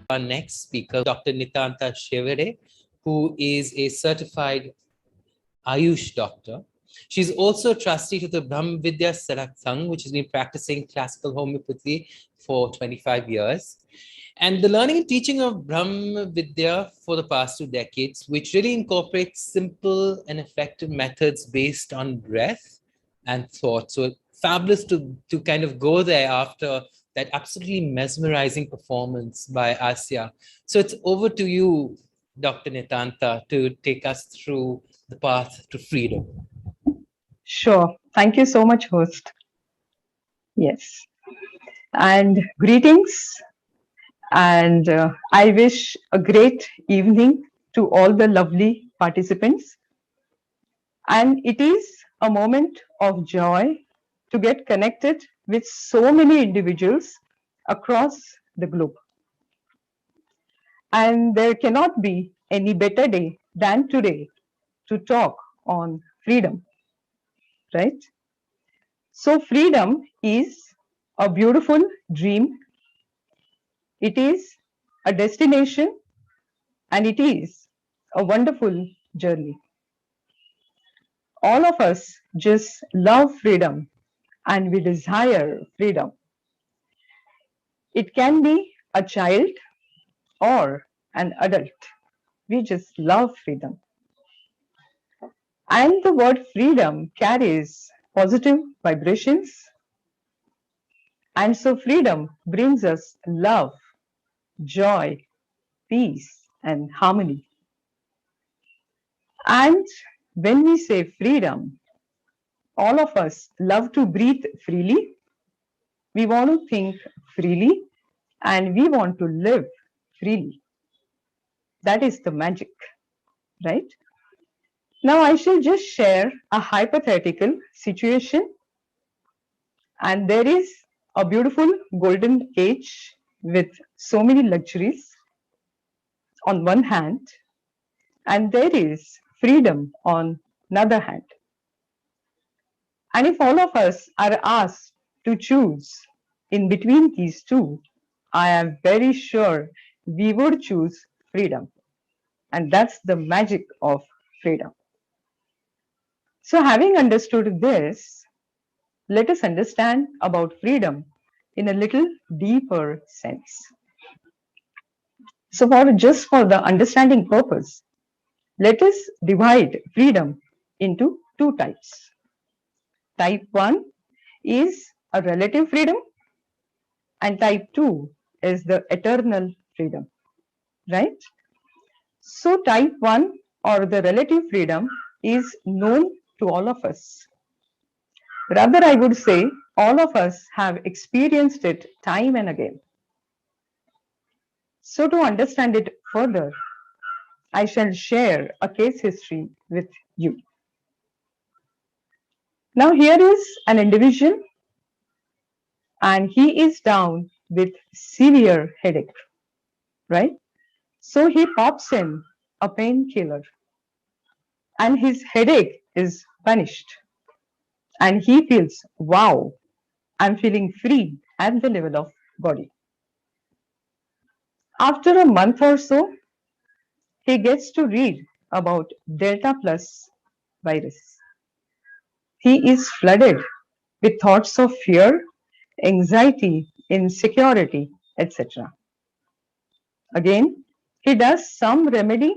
our next speaker, Dr. Nitanta Shevere, who is a certified Ayush doctor. She's also trustee to the Brahm Vidya Sarak Sangh, which has been practicing classical homeopathy for 25 years. And the learning and teaching of Brahm Vidya for the past 2 decades, which really incorporates simple and effective methods based on breath and thought. So fabulous to kind of go there after that absolutely mesmerizing performance by Asya. So it's over to you, Dr. Nitanta, to take us through the path to freedom. Sure. Thank you so much, host. Yes. And greetings. And I wish a great evening to all the lovely participants. And it is a moment of joy to get connected with so many individuals across the globe. And there cannot be any better day than today to talk on freedom, right? So, freedom is a beautiful dream, it is a destination, and it is a wonderful journey. All of us just love freedom and we desire freedom. It can be a child or an adult. We just love freedom. And the word freedom carries positive vibrations. And so freedom brings us love, joy, peace, and harmony. And when we say freedom, all of us love to breathe freely. We want to think freely and we want to live freely. That is the magic, right? Now, I shall just share a hypothetical situation. And there is a beautiful golden age with so many luxuries on one hand, and there is freedom on another hand. And if all of us are asked to choose in between these two, I am very sure we would choose freedom. And that's the magic of freedom. So, having understood this, let us understand about freedom in a little deeper sense. So, for the understanding purpose, let us divide freedom into two types. Type 1 is a relative freedom, and type 2 is the eternal freedom, right? So, type 1 or the relative freedom is known to all of us. Rather, I would say all of us have experienced it time and again. So, to understand it further, I shall share a case history with you. Now, here is an individual, and he is down with severe headache, right? So, he pops in a painkiller, and his headache is vanished. And he feels, wow, I'm feeling free at the level of body. After a month or so, he gets to read about Delta Plus virus. He is flooded with thoughts of fear, anxiety, insecurity, etc. Again, he does some remedy.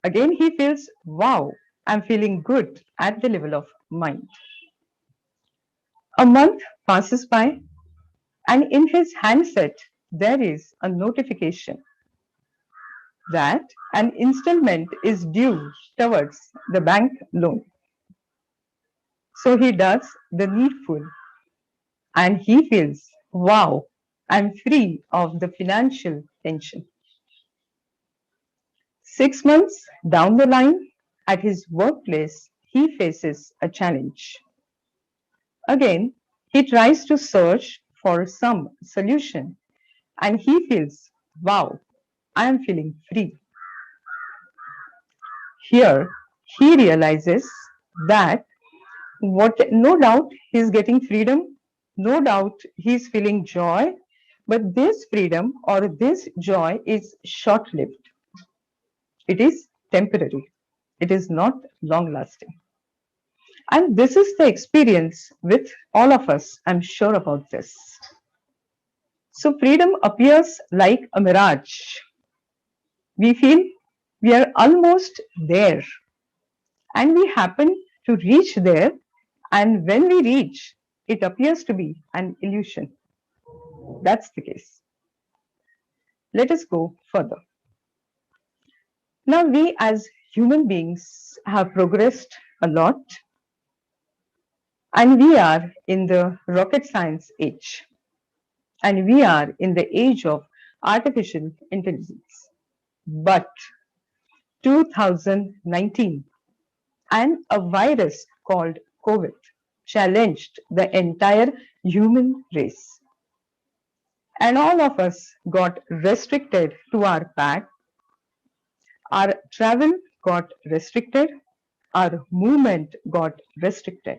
Again, he feels, wow, I'm feeling good at the level of mind. A month passes by, and in his handset, there is a notification that an installment is due towards the bank loan. So he does the needful and he feels, wow, I'm free of the financial tension. 6 months down the line, at his workplace, he faces a challenge. Again, he tries to search for some solution and he feels, wow, I am feeling free. Here, he realizes that no doubt he's getting freedom, no doubt he's feeling joy, But this freedom or this joy is short lived. It is temporary. It is not long lasting. And this is the experience with all of us. I'm sure about this. So, freedom appears like a mirage. We feel we are almost there, and we happen to reach there. And when we reach, it appears to be an illusion. That's the case. Let us go further. Now, we as human beings have progressed a lot, and we are in the rocket science age, and we are in the age of artificial intelligence. But 2019 and a virus called COVID challenged the entire human race. And all of us got restricted to our pack. Our travel got restricted. Our movement got restricted.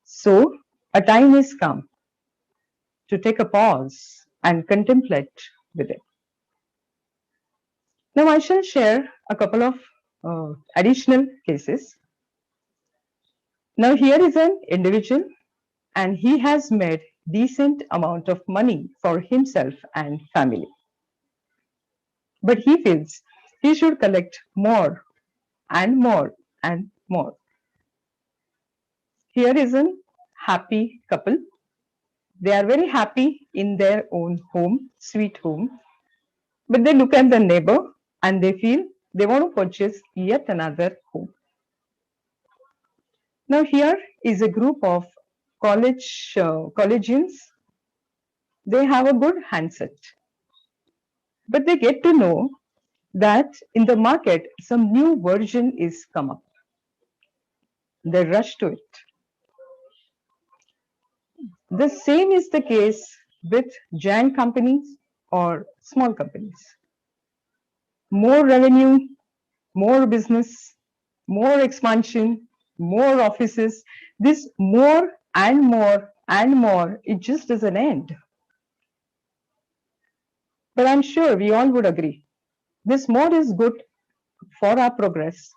So, a time is come to take a pause and contemplate with it. Now, I shall share a couple of additional cases. Now, here is an individual, and he has made decent amount of money for himself and family. But he feels he should collect more and more and more. Here is a happy couple. They are very happy in their own home, sweet home. But they look at the neighbor and they feel they want to purchase yet another home. Now, here is a group of collegians. They have a good handset, but they get to know that in the market some new version is come up. They rush to it. The same is the case with giant companies or small companies. More revenue, more business, more expansion, more offices. This more and more and more, it just doesn't end. But I'm sure we all would agree. This more is good for our progress,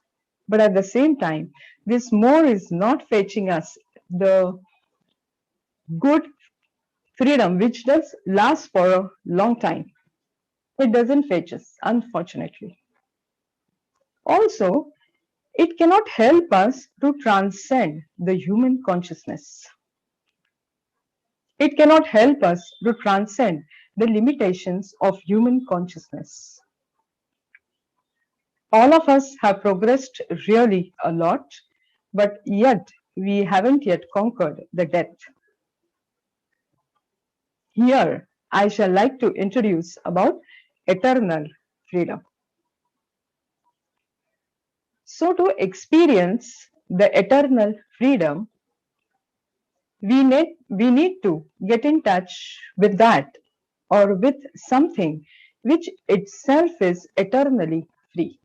but at the same time, this more is not fetching us the good freedom which does last for a long time. It doesn't fetch us, unfortunately. Also, it cannot help us to transcend the human consciousness. It cannot help us to transcend the limitations of human consciousness. All of us have progressed really a lot, but yet we haven't yet conquered the death. Here, I shall like to introduce about eternal freedom. So, to experience the eternal freedom, we need to get in touch with that or with something which itself is eternally free,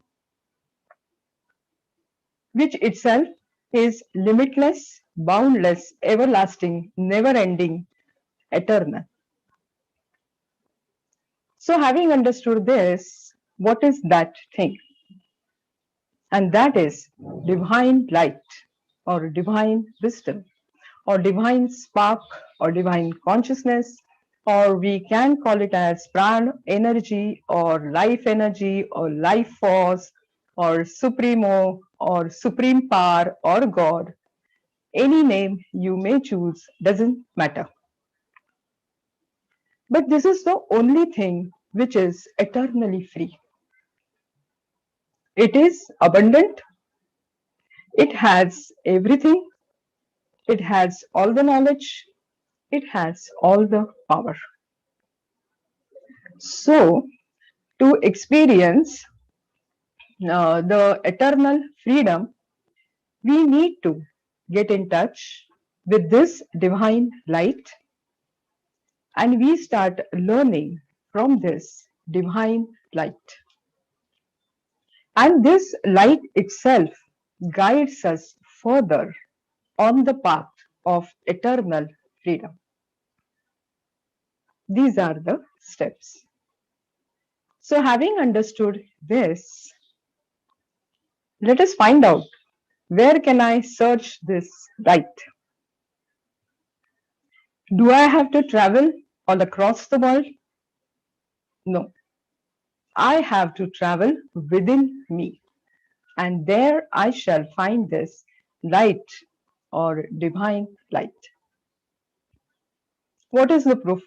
which itself is limitless, boundless, everlasting, never ending, eternal. So, having understood this, what is that thing? And that is divine light or divine wisdom or divine spark or divine consciousness, or we can call it as prana energy or life force or supremo or supreme power or God. Any name you may choose doesn't matter. But this is the only thing which is eternally free. It is abundant. It has everything. It has all the knowledge. It has all the power. So, to experience the eternal freedom, we need to get in touch with this divine light, and we start learning from this divine light. And this light itself guides us further on the path of eternal freedom. These are the steps. So having understood this, let us find out, where can I search this right? Do I have to travel all across the world? No, I have to travel within me, and there I shall find this light or divine light. What is the proof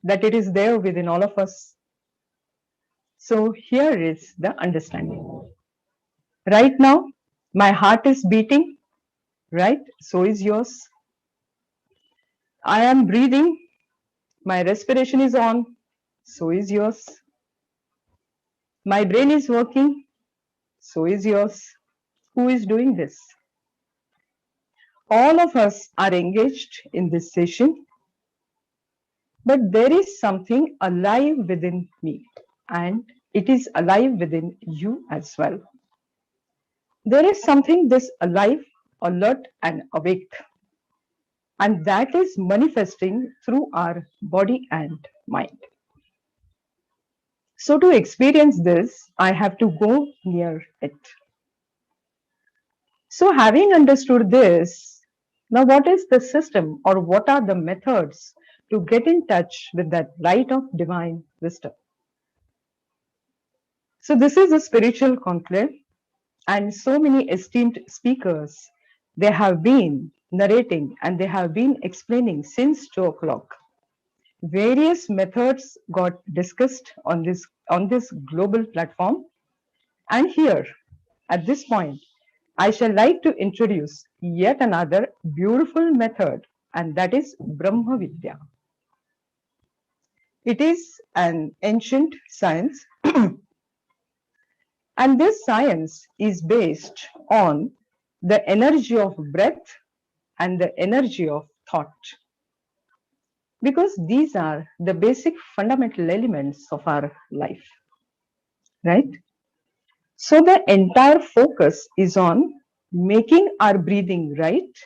that it is there within all of us? So here is the understanding. Right now, my heart is beating, right? So is yours. I am breathing, my respiration is on, so is yours. My brain is working, so is yours. Who is doing this? All of us are engaged in this session, but there is something alive within me, and it is alive within you as well. There is something this alive, alert, and awake, and that is manifesting through our body and mind. So, to experience this, I have to go near it. So, having understood this, now what is the system or what are the methods to get in touch with that light of divine wisdom? So, this is a spiritual conclave, and so many esteemed speakers, they have been narrating and they have been explaining since 2 o'clock. Various methods got discussed on this global platform, and here at this point I shall like to introduce yet another beautiful method, and that is Brahma Vidya. It is an ancient science, and this science is based on the energy of breath and the energy of thought, because these are the basic fundamental elements of our life, right? So the entire focus is on making our breathing right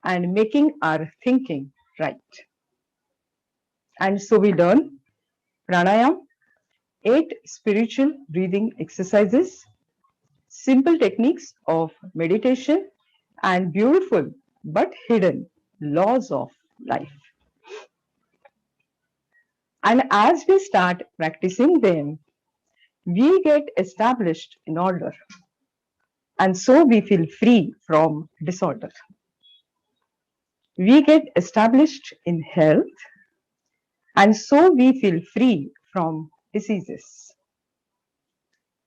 and making our thinking right. And so we learn pranayam, 8 spiritual breathing exercises, simple techniques of meditation, and beautiful but hidden laws of life. And as we start practicing them, we get established in order, and so we feel free from disorder. We get established in health, and so we feel free from diseases.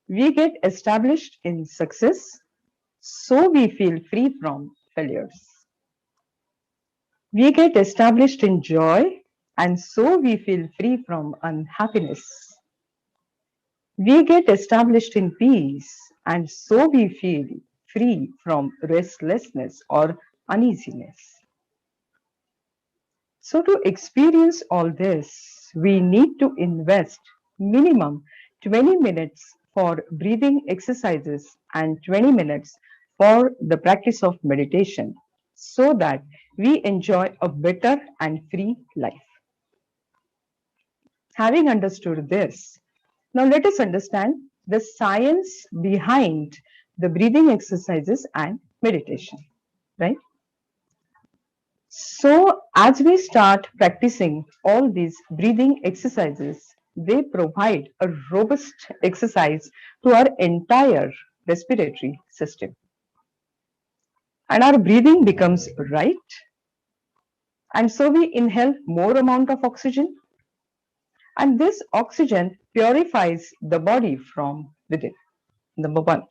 We get established in success, so we feel free from failures. We get established in joy, and so we feel free from unhappiness. We get established in peace, and so we feel free from restlessness or uneasiness. So to experience all this, we need to invest minimum 20 minutes for breathing exercises and 20 minutes for the practice of meditation, so that we enjoy a better and free life. Having understood this, now let us understand the science behind the breathing exercises and meditation, right? So as we start practicing all these breathing exercises, they provide a robust exercise to our entire respiratory system. And our breathing becomes right. And so we inhale more amount of oxygen. And this oxygen purifies the body from within. Number one.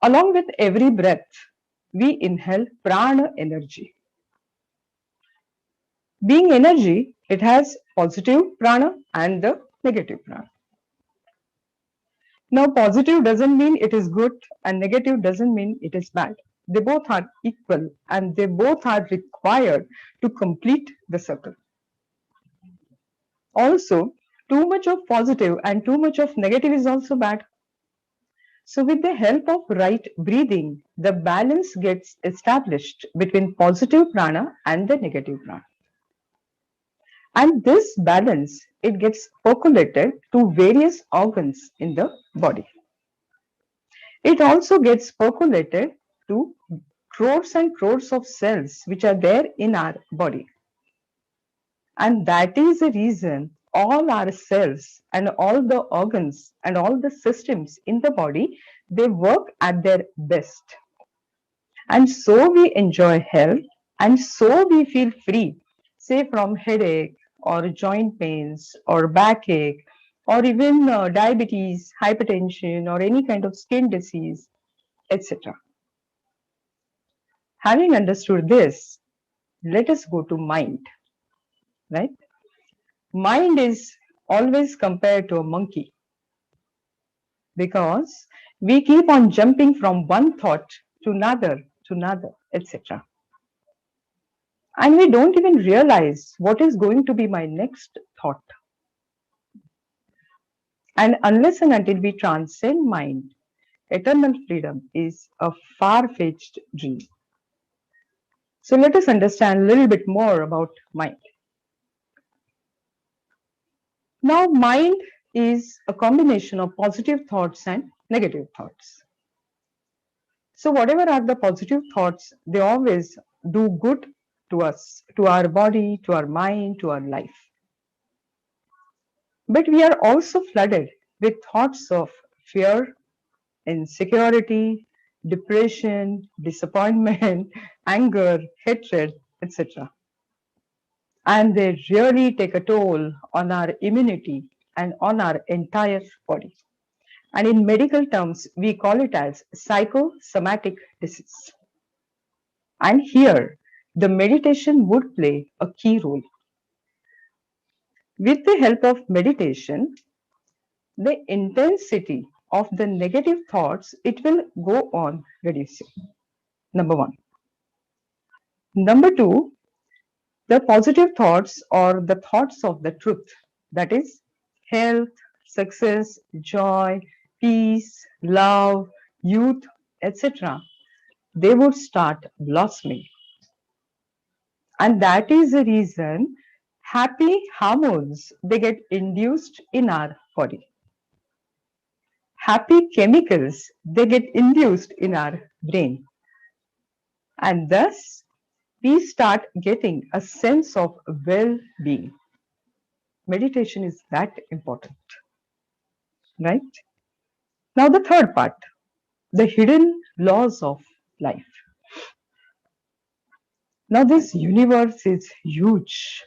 Along with every breath, we inhale prana energy. Being energy, it has positive prana and the negative prana. Now, positive doesn't mean it is good and negative doesn't mean it is bad. They both are equal and they both are required to complete the circle. Also, too much of positive and too much of negative is also bad. So with the help of right breathing, the balance gets established between positive prana and the negative prana. And this balance, it gets percolated to various organs in the body. It also gets percolated to crores and crores of cells which are there in our body. And that is the reason all our cells and all the organs and all the systems in the body, they work at their best. And so we enjoy health, and so we feel free, say from headache or joint pains or backache or even diabetes, hypertension or any kind of skin disease, etc. Having understood this, let us go to mind, right? Mind is always compared to a monkey because we keep on jumping from one thought to another, etc. And we don't even realize what is going to be my next thought. And unless and until we transcend mind, eternal freedom is a far-fetched dream. So let us understand a little bit more about mind. Now, mind is a combination of positive thoughts and negative thoughts. So whatever are the positive thoughts, they always do good to us, to our body, to our mind, to our life. But we are also flooded with thoughts of fear, insecurity, depression, disappointment, anger, hatred, etc. And they really take a toll on our immunity and on our entire body. And in medical terms, we call it as psychosomatic disease. And here, the meditation would play a key role. With the help of meditation, the intensity of the negative thoughts, it will go on reducing. Number one. Number two, the positive thoughts or the thoughts of the truth, that is health, success, joy, peace, love, youth, etc., they would start blossoming. And that is the reason happy hormones, they get induced in our body. Happy chemicals, they get induced in our brain. And thus, we start getting a sense of well-being. Meditation is that important, right? Now, the third part, the hidden laws of life. Now, this universe is huge.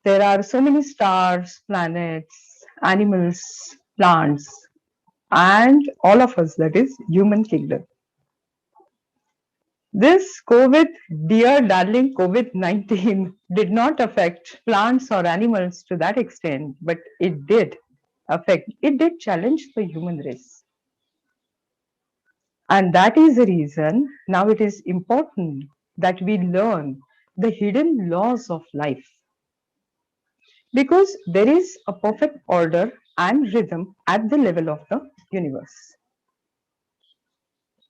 There are so many stars, planets, animals, plants, and all of us, that is human kingdom. This COVID, dear darling COVID-19, did not affect plants or animals to that extent, but it did it did challenge the human race. And that is the reason now it is important that we learn the hidden laws of life. Because there is a perfect order and rhythm at the level of the universe.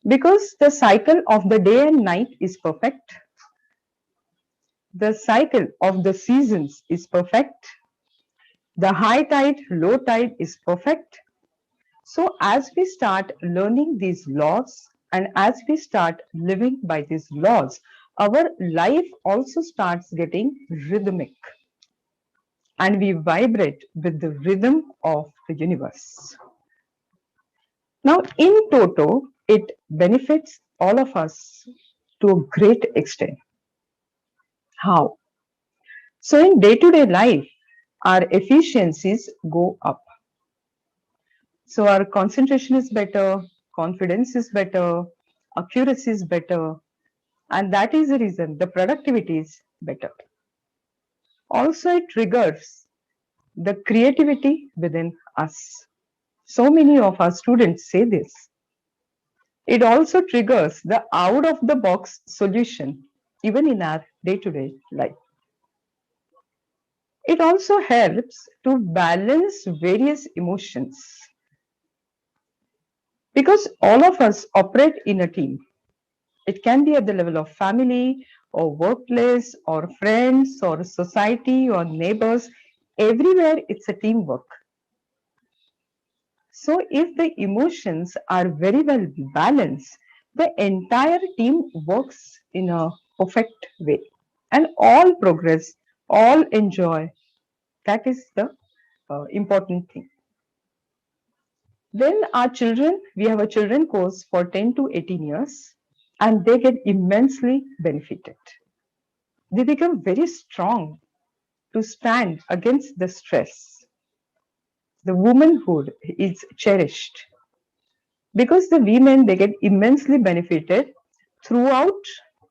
Because the cycle of the day and night is perfect, the cycle of the seasons is perfect, the high tide, low tide is perfect. So as we start learning these laws and as we start living by these laws, our life also starts getting rhythmic. And we vibrate with the rhythm of the universe. Now, in toto, it benefits all of us to a great extent. How? So, in day to day life, our efficiencies go up. So, our concentration is better, confidence is better, accuracy is better, and that is the reason the productivity is better. Also, it triggers the creativity within us. So many of our students say this. It also triggers the out of the box solution, even in our day to day life. It also helps to balance various emotions because all of us operate in a team. It can be at the level of family or workplace or friends or society or neighbors. Everywhere it's a teamwork. So if the emotions are very well balanced, the entire team works in a perfect way and all progress, all enjoy. That is the important thing. Then our children, we have a children course for 10 to 18 years and they get immensely benefited. They become very strong to stand against the stress. The womanhood is cherished because the women they get immensely benefited throughout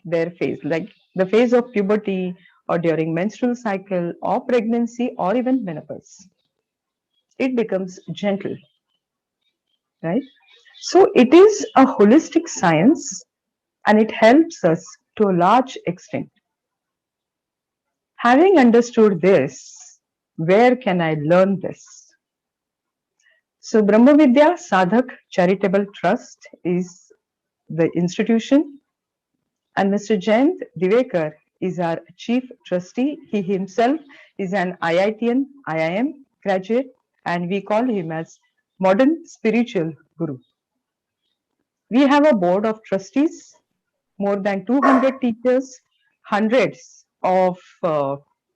their phase, like the phase of puberty or during menstrual cycle or pregnancy or even menopause. It becomes gentle, right? So it is a holistic science and it helps us to a large extent. Having understood this, where can I learn this? So Brahma Vidya Sadhak Charitable Trust is the institution and Mr. Jayant Divekar is our chief trustee. He himself is an IITian, IIM graduate and we call him as modern spiritual guru. We have a board of trustees, more than 200 teachers, hundreds of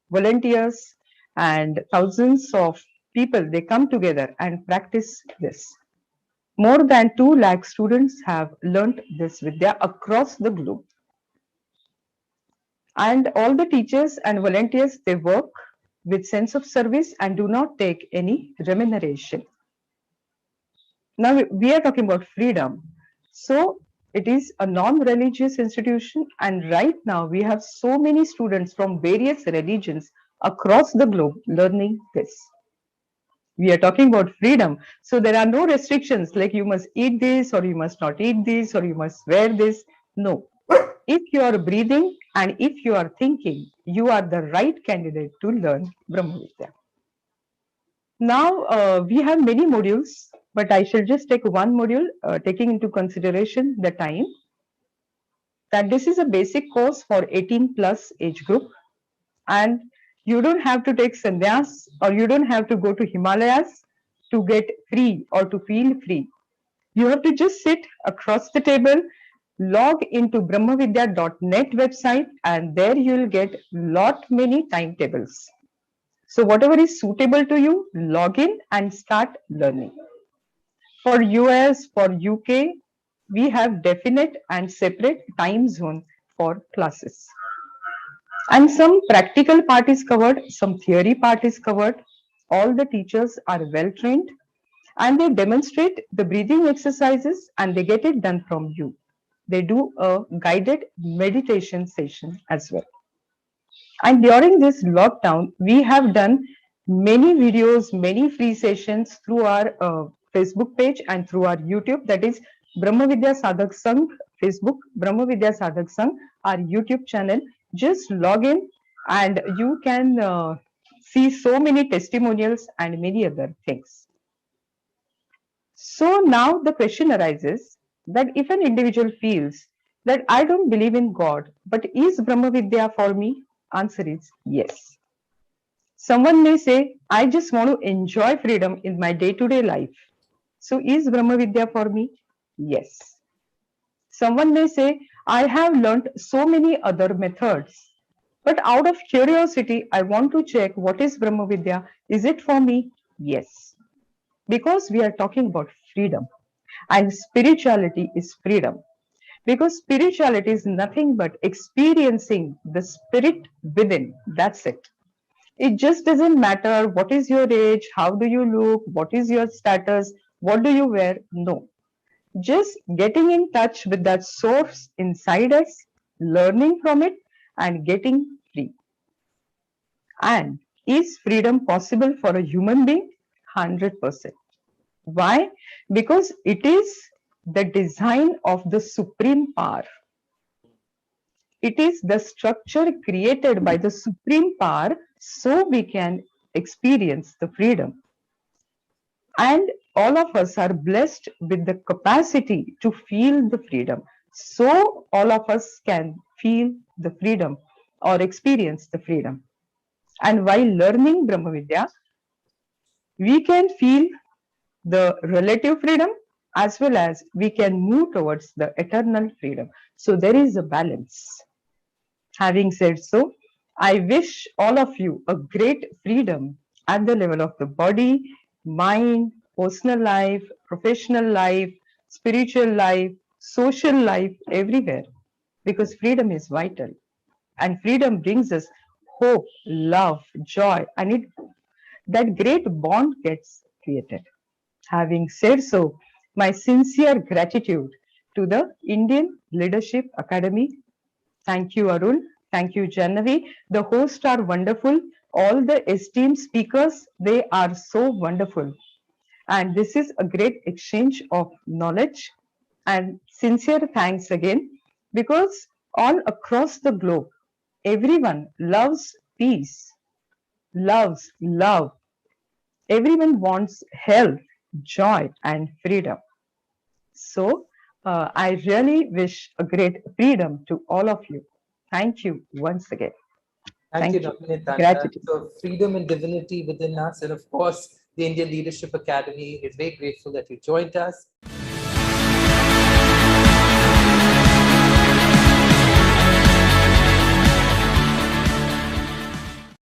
volunteers, and thousands of people. They come together and practice this. More than 2 lakh students have learnt this Vidya across the globe. And all the teachers and volunteers, they work with sense of service and do not take any remuneration. Now we are talking about freedom. So it is a non-religious institution and right now we have so many students from various religions across the globe learning this. We are talking about freedom. So there are no restrictions like you must eat this or you must not eat this or you must wear this. No. If you are breathing and if you are thinking, you are the right candidate to learn Brahma Vidya. Now we have many modules, but I shall just take one module, taking into consideration the time. That this is a basic course for 18 plus age group, and you don't have to take sannyas or you don't have to go to Himalayas to get free or to feel free. You have to just sit across the table, log into brahmavidya.net website, and there you will get lot many timetables. So whatever is suitable to you, log in and start learning. For US, for UK, we have definite and separate time zone for classes. And some practical part is covered, some theory part is covered. All the teachers are well trained and they demonstrate the breathing exercises and they get it done from you. They do a guided meditation session as well. And during this lockdown, we have done many videos, many free sessions through our Facebook page and through our YouTube. That is Brahma Vidya Sadhak Sangh Facebook, Brahma Vidya Sadhak Sangh, our YouTube channel. Just log in and you can see so many testimonials and many other things. So now the question arises that if an individual feels that I don't believe in God, but is Brahma Vidya for me? Answer is yes. Someone may say, I just want to enjoy freedom in my day-to-day life. So is Brahma Vidya for me? Yes. Someone may say, I have learnt so many other methods, but out of curiosity, I want to check what is Brahma Vidya. Is it for me? Yes. Because we are talking about freedom and spirituality is freedom. Because spirituality is nothing but experiencing the spirit within. That's it. It just doesn't matter what is your age, how do you look, what is your status, what do you wear. No. Just getting in touch with that source inside us, learning from it, and getting free. And is freedom possible for a human being? 100%. Why? Because it is the design of the supreme power. It is the structure created by the supreme power so we can experience the freedom. And all of us are blessed with the capacity to feel the freedom. so all of us can feel the freedom or experience the freedom. And while learning Brahma Vidya, we can feel the relative freedom as well as we can move towards the eternal freedom. So there is a balance. Having said so, I wish all of you a great freedom at the level of the body, mind, personal life, professional life, spiritual life, social life, everywhere. Because freedom is vital. And freedom brings us hope, love, joy, and that great bond gets created. Having said so, my sincere gratitude to the Indian Leadership Academy. Thank you, Arun. Thank you, Jannavi. The hosts are wonderful. All the esteemed speakers, they are so wonderful. And this is a great exchange of knowledge. And sincere thanks again, because all across the globe, everyone loves peace, loves love. Everyone wants health, joy, and freedom. So, I really wish a great freedom to all of you. Thank you once again. Thank you, Dr. Nitanta. Gratitude. So freedom and divinity within us. And of course, the Indian Leadership Academy is very grateful that you joined us.